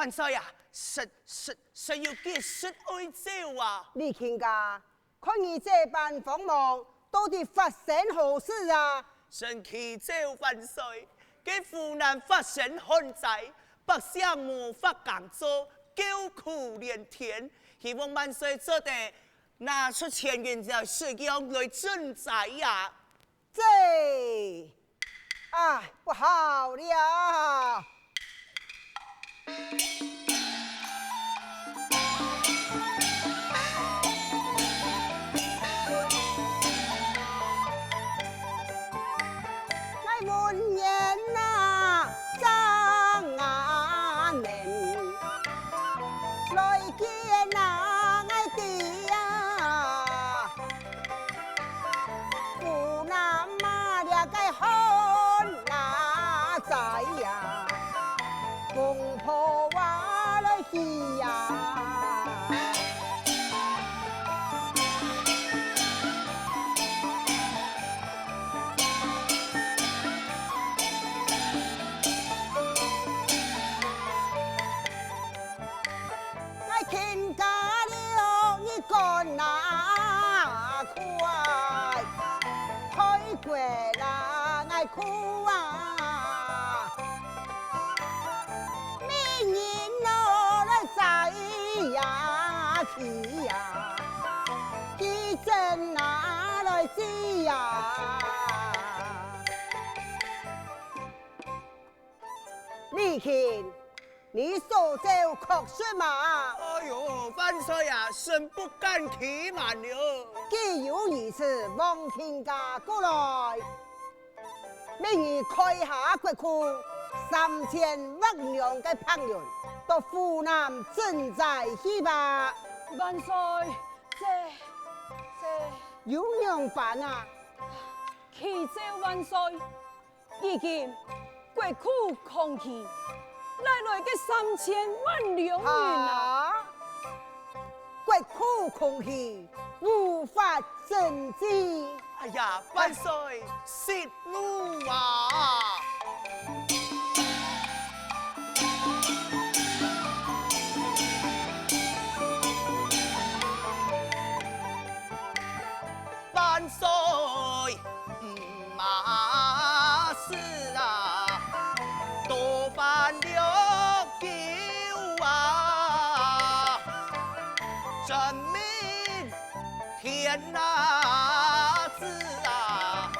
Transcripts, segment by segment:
万岁呀！谁要结实爱招啊？李卿家，看你这般慌忙，到底发生何事啊？神祈召万岁，给湖南发生旱灾，百姓无法耕作，救苦连天。希望万岁做得拿出钱元在使用来赈灾呀！这，哎，不好了！文言呐，张阿年来见那爱弟呀，湖南马了个汉那在呀，公婆话来喜呀。听家了你干哪快，开过啦爱哭啊！明年我来在呀去呀，地震哪来治呀？李卿。你所奏确实嘛？哎呦，万岁呀，臣不敢欺瞒了。既有如此，望卿家过来，明日开下国库3000万两的旁人，到湖南赈灾去吧。万岁，这有样办啊？启奏万岁，已经国库空虚。来个3000万两元啊！国库空虚，无法赈济。哎呀，万岁，息怒啊！万岁，马是啊，多犯了丢啊，证明天哪子啊，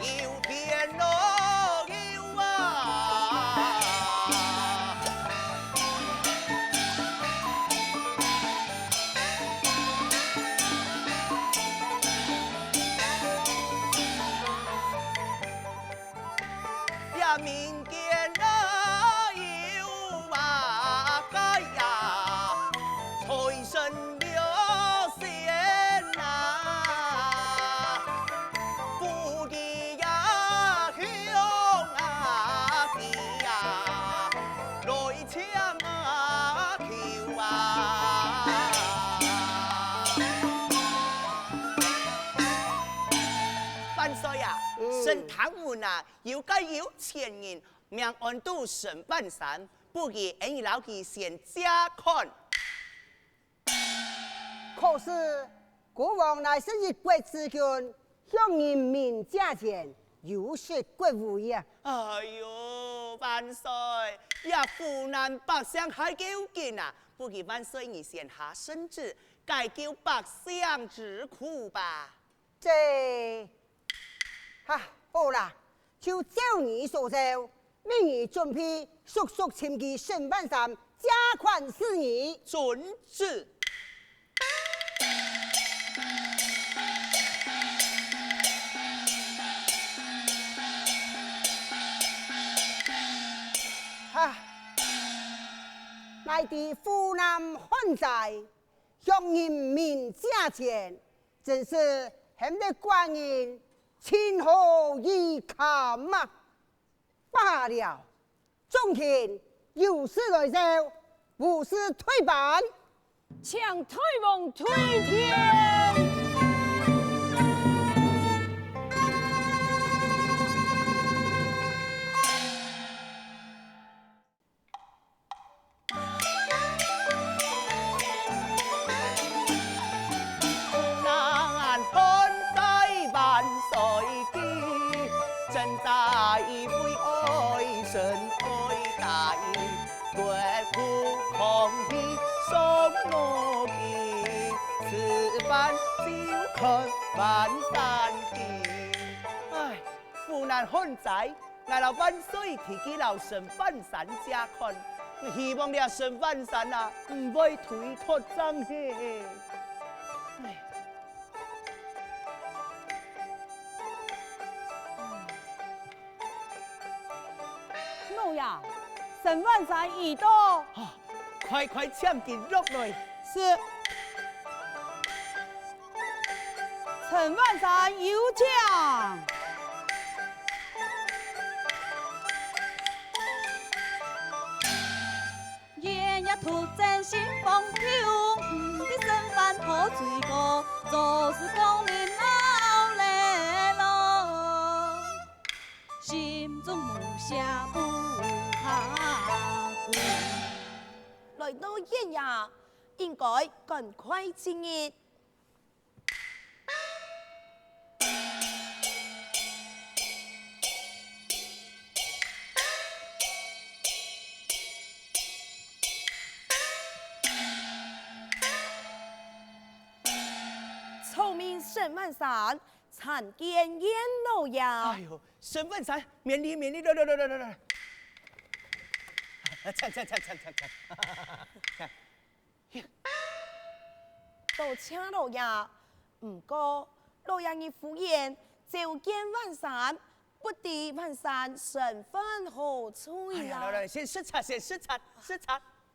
有天咯有啊。呀，民间啊有啊该呀，财神了仙呐，不义呀凶啊地呀，来抢啊求啊。万岁呀！神唐门啊，有该有钱人，命安都神半山，不如俺老弟先加看。可是国王乃是一国之君，向人民借钱，有失国威呀！哎呦，万岁！呀，湖南百姓还救紧啊，不如万岁你先下圣旨，解救百姓之苦吧。这，哈，好啦，就照你所奏，明日准备速速前去审判山，加款事宜。遵旨。哈，乃地湖南旱灾，向人民借钱，真是很得官人情何以堪啊！罢了，众卿有事来奏，无事退办。请退王退天。绝苦空气送我见，此番就看万山见。唉，湖南旱灾，我老万岁提起老神万山家看，希望你神万山啊，唔会推脱张嘿。唉。老爷，沈万山已到。啊，快快抢进入来！是。陈万山有奖。夜夜突真心风飘，的身份可最高，就是光临老来咯，心中无暇不下顾。来到夜呀，应该赶快进入。聪明沈万山，参见燕老爷。哎呦，沈万山，免礼免礼，来，抢，多请老爷。不过老爷你敷衍，召见万山，不知万山身份何处哎呀？呀，先视察。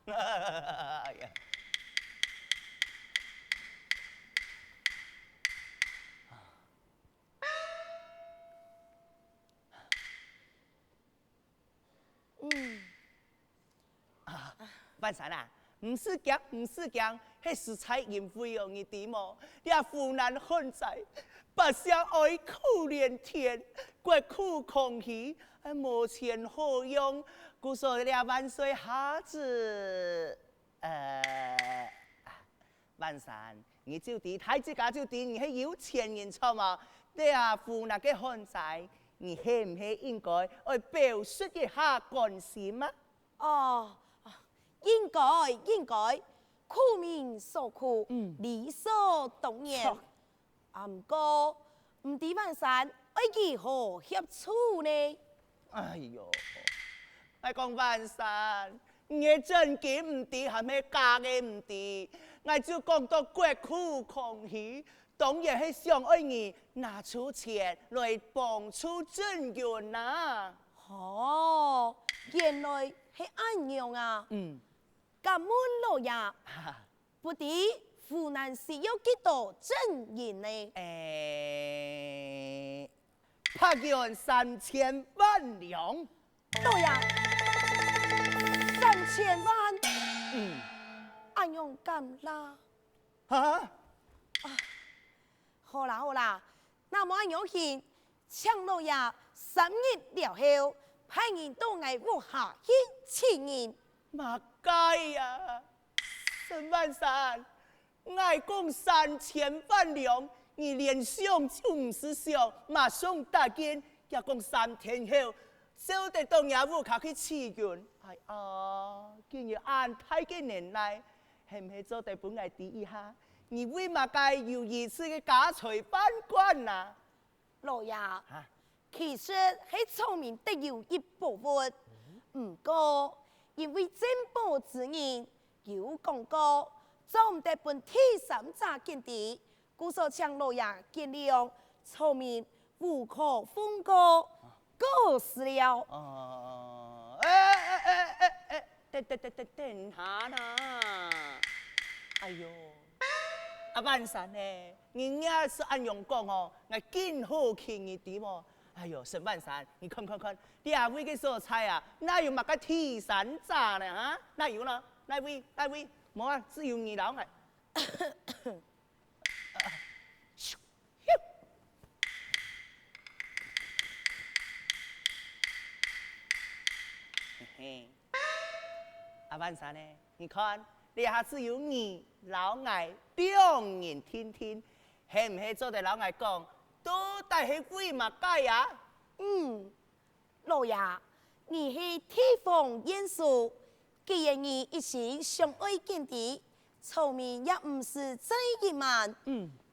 哎呀。万山啊，唔是惊，迄食材因费用你知无？你啊湖南旱灾，百姓哀苦连天，国苦空虚，无钱好用，故说你啊万岁下子，万山，你就地太子家就地，你系有钱人错嘛？你啊湖南嘅旱灾，你系唔系应该去表述一下关心啊？哦。应该，苦民所苦，理所当然。不过，唔知万山爱如何协助呢？哎呦，我讲万山，我真嘅唔知，係咪假嘅唔知？我就講到國苦空虛，當然係想愛你拿出錢來幫助增援啊！哦，原來係咁樣啊！感恩老爺，不知湖南是有幾多真人呢？拍用3000萬兩。老爺，3000萬，咁樣咁啦。嚇！好啦，那麼有錢，請老爺3日了後，派人到我屋下去請人。嘛該呀，沈萬山，我講3000萬兩，你連想就唔是想，馬上答應，也講3天後，就得到我屋下去支援。哎呀，竟然安排嘅年來，係唔係做得本嚟第一下？你為嘛該有意思嘅家財辦官啊？老爺，其實係聰明得有一部分，不過因為進步之人有講過，做唔得本第3者見地，故所請老爺見諒，聰明無可奉告，告辭了。等下啦！哎呦！阿萬山呢？人家是按樣講哦，我見好見你點哦。哎呦，沈萬山，你看，你阿位嘅所菜啊，哪有乜個第3者呢？啊，哪有呢？哪位？冇啊，只有你老愛。阿萬山呢？你看。你下只有你老愛兩人天，係唔係做對老愛講？都帶係為乜解呀？老爺，你係地方元素，既然你一心相爱见底，聪明也唔是真一慢。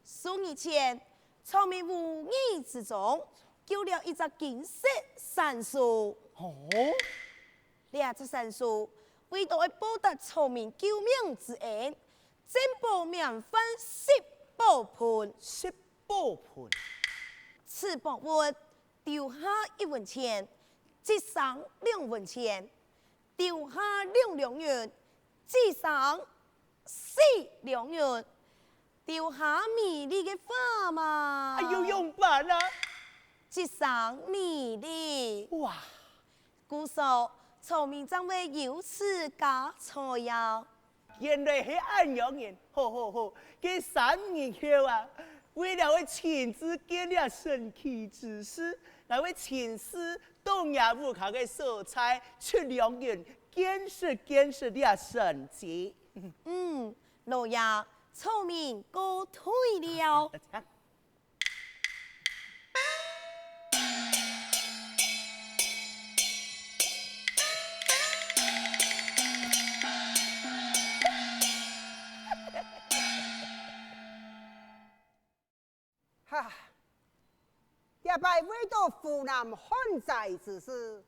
数年前，聪明无意之中救了一只金色杉树。哦，这只杉树为到要报答聪明救命之恩，全部免费10宝盆。 10宝盆，此宝物丢下1文钱，即上2文钱；丢下2元，即上4两元。丢下米粒的花嘛，哎呦，用办啊！即上米粒。哇，故说聪明长为有此家错呀。原来是安样人，好好好，这3年后啊，为了为亲自建了神奇之事，那位亲师东亚武考的素材出2元，见识了神迹。老爷，聪明告退了。哈，这摆为到湖南旱灾之事，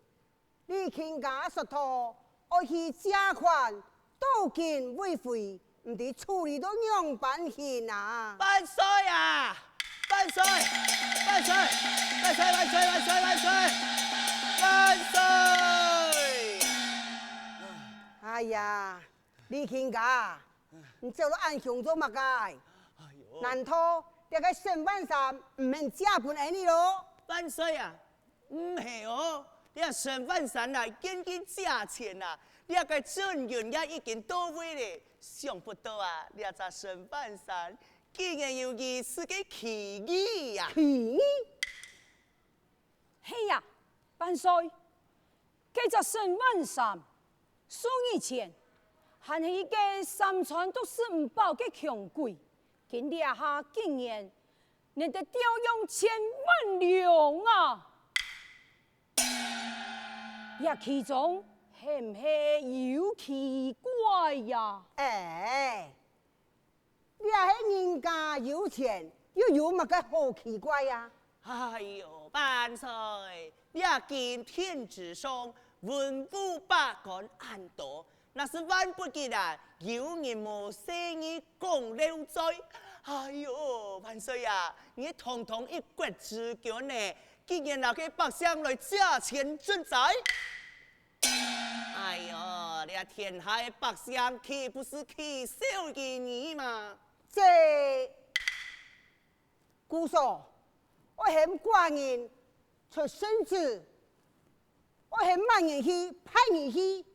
李卿家说托，我去加款都见委会，唔得处理到样板现啊！万岁啊！万岁！万岁！万岁！万岁！万岁！万岁！万岁！哎呀，李卿家，你做了暗熊做乜解？难道这个沈万三唔免加盘给你咯？万岁啊！唔系哦，你啊沈万三啊，见见价钱啊，你啊个阵容也已经到位咧，想不到啊，你啊只沈万三竟然有意思嘅奇遇呀！奇嘿呀，万岁，这只沈万三数以前还是一个三川都是唔饱嘅穷鬼，今日下竟然能得调用1000万两啊！也其中是唔是有奇怪呀？哎，你也是人家有钱，又有乜嘅好奇怪呀？哎呦，万岁！你啊今天之上，文武百官安多，那是万不得啊！有人无生意讲溜嘴。哎呦，万岁啊！你堂堂一国之君呢，竟然拿给百姓来价钱准宰！哎呦，你啊天下的百姓岂不是气笑的你吗？这姑嫂，我嫌寡人出身子，我嫌慢人去派人去，系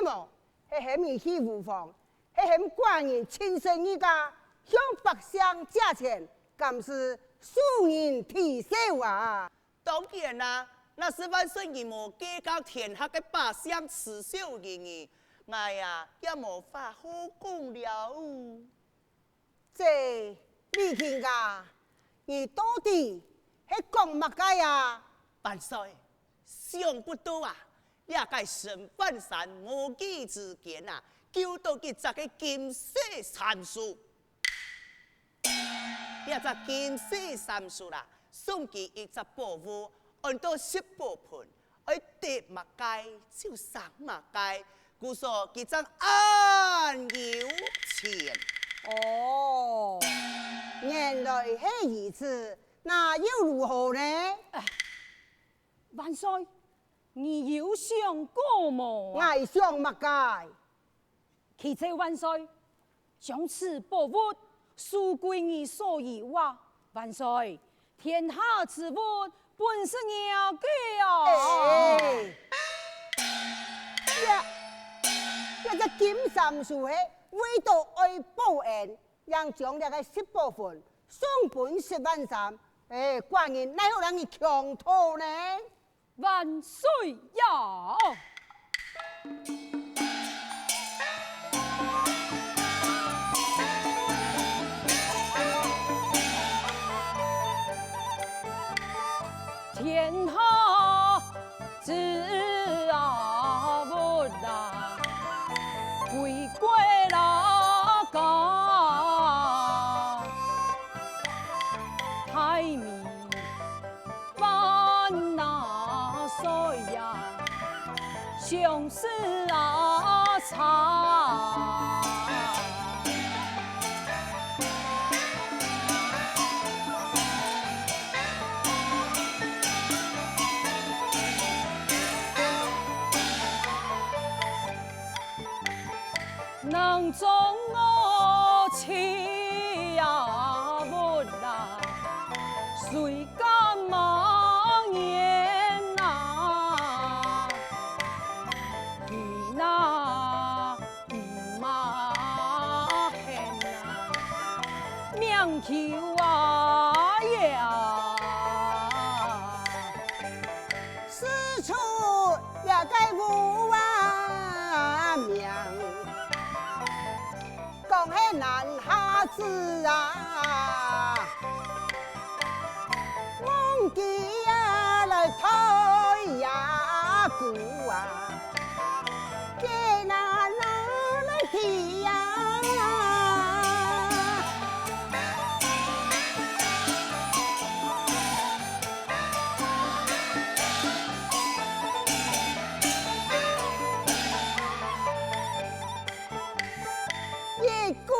冇？系嫌人去无妨，系嫌寡人亲身一家向百姓价钱，咁是庶人提手啊！当然啦、那是万岁爷无计较天下的百姓耻笑的你，我呀也无法好讲了。这李卿家，你到底系讲乜解呀？万岁，想不到啊，也该沈万山无稽之见啊，救到一只个金色杉树。这只金色杉树啦，送佢一只宝物，按到10宝盆，爱得物街就上物街，故说佢真安有钱。哦，原来是如此，那又如何呢？万岁，你有想过么？爱上乜解？祈求万岁，将此宝物赎归你所有啊！万岁，天下之物本是要给啊！哎，这只金杉树是为到爱报恩，让将这个10部分送本10万三，哎，寡人奈何让你强拖呢？万岁呀！天下之物啊，是啊茶。能中我气呀不啦，谁敢忙言呐？你那马hen呐，命求啊呀，四处也该无啊命。讲起男孩子啊，忘记啊来推呀鼓啊，给那来提呀。一句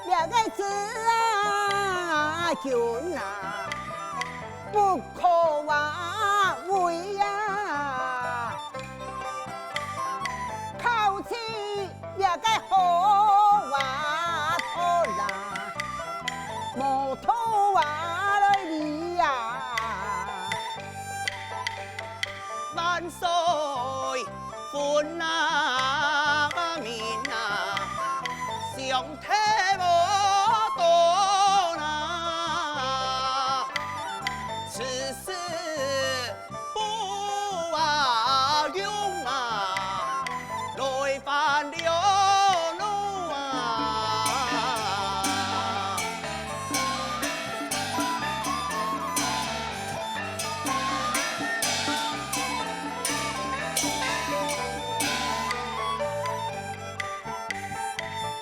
两个字啊，君啊，不可话为呀，靠起两个好话头啦，木头话来离呀，万岁欢啊面啊，上天无多啦，此事不啊用啊，来犯了路啊。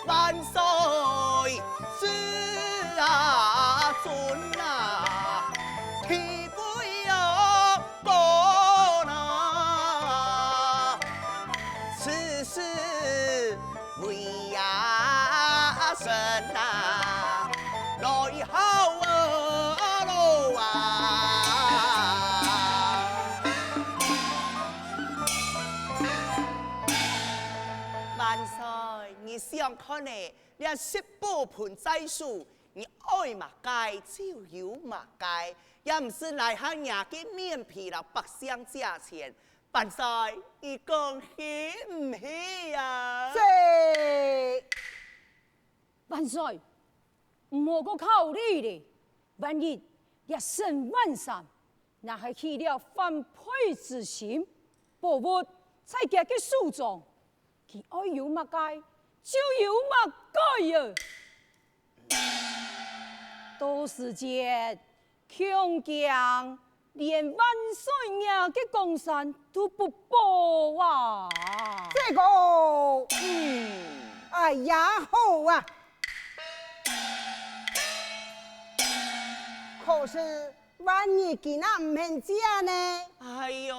万岁是啊尊啊，天规有过啦，此事为呀神啊，来好路啊。万岁，你想看呢？你十八盘斋数，你爱嘛该就有嘛该，也唔是来下nhà嘅面皮啦，百姓价钱。万岁，你讲喜唔喜啊？这万岁，唔好个考虑咧，万一一声万善，那系起了反叛之心，保护在家嘅树状，佢爱有乜解就有乜解啊！到时间强强连万岁爷嘅江山都不保啊！这个，哎呀好啊！可是万一佢那唔肯嫁呢？哎呦，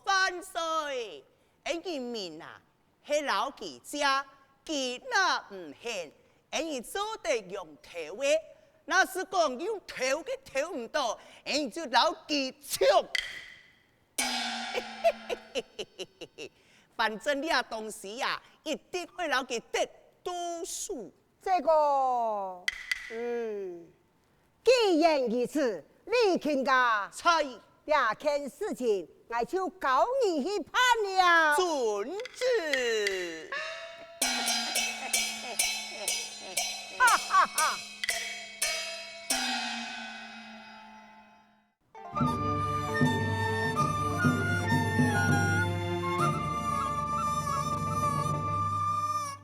万岁！人民啊，係老記家，佢那唔現，人做得用頭嘅，那是講用頭嘅頭唔到，人就老記搶。反正呢啊東西啊，一定會老記得多數。这个，既然如此，李卿家猜这件事情，我就告你去判了。准旨。哈哈哈！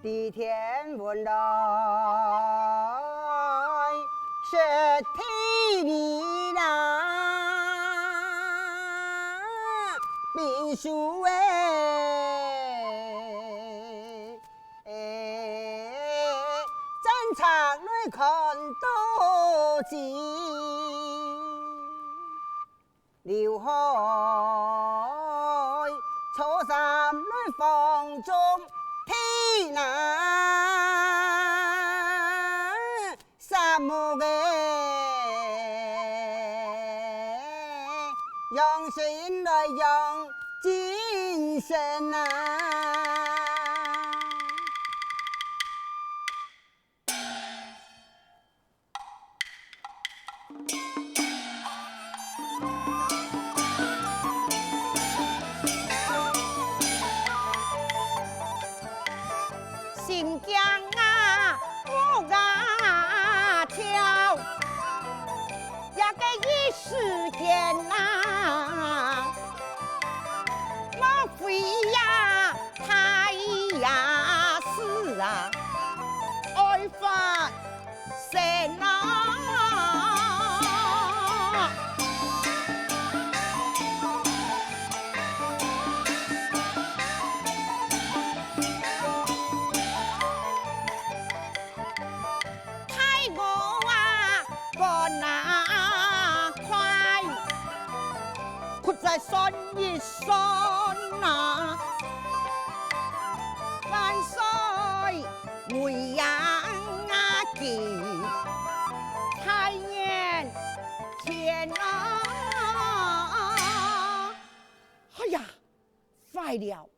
地天文来是天理啦，秘书战场内看多见，刘海初三内中天南沙漠个，用心来用精神啊！新疆啊，我啊跳，也个一时间呐，莫非呀太呀是啊，爱发神啊！太我啊，个那快，哭在山一山啊，万岁为养啊记，太原天啊！哎呀，坏了，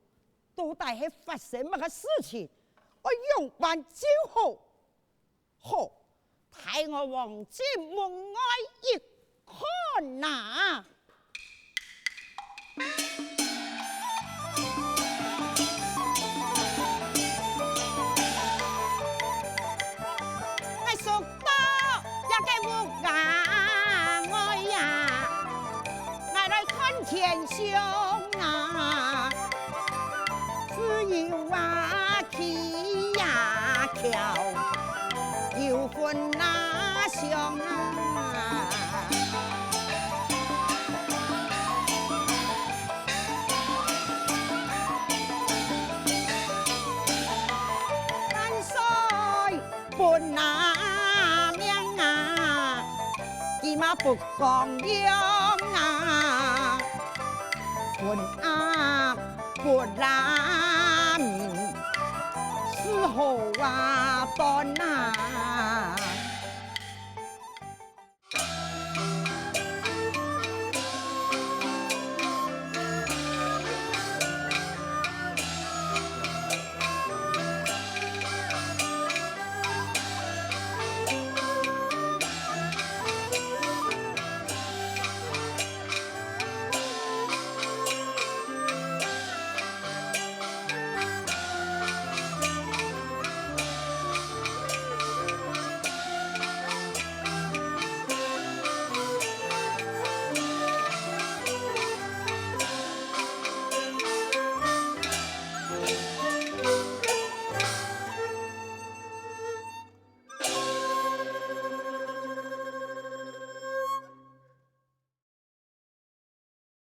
到底是发生乜个事情？我用完之后。好，待我往进门外一看呐，我说到一个屋啊，我呀，我来看天象啊，只有啊起呀桥。有分那乡啊，万岁本那命啊，伊嘛不讲样啊，本啊本那命，时候啊到那。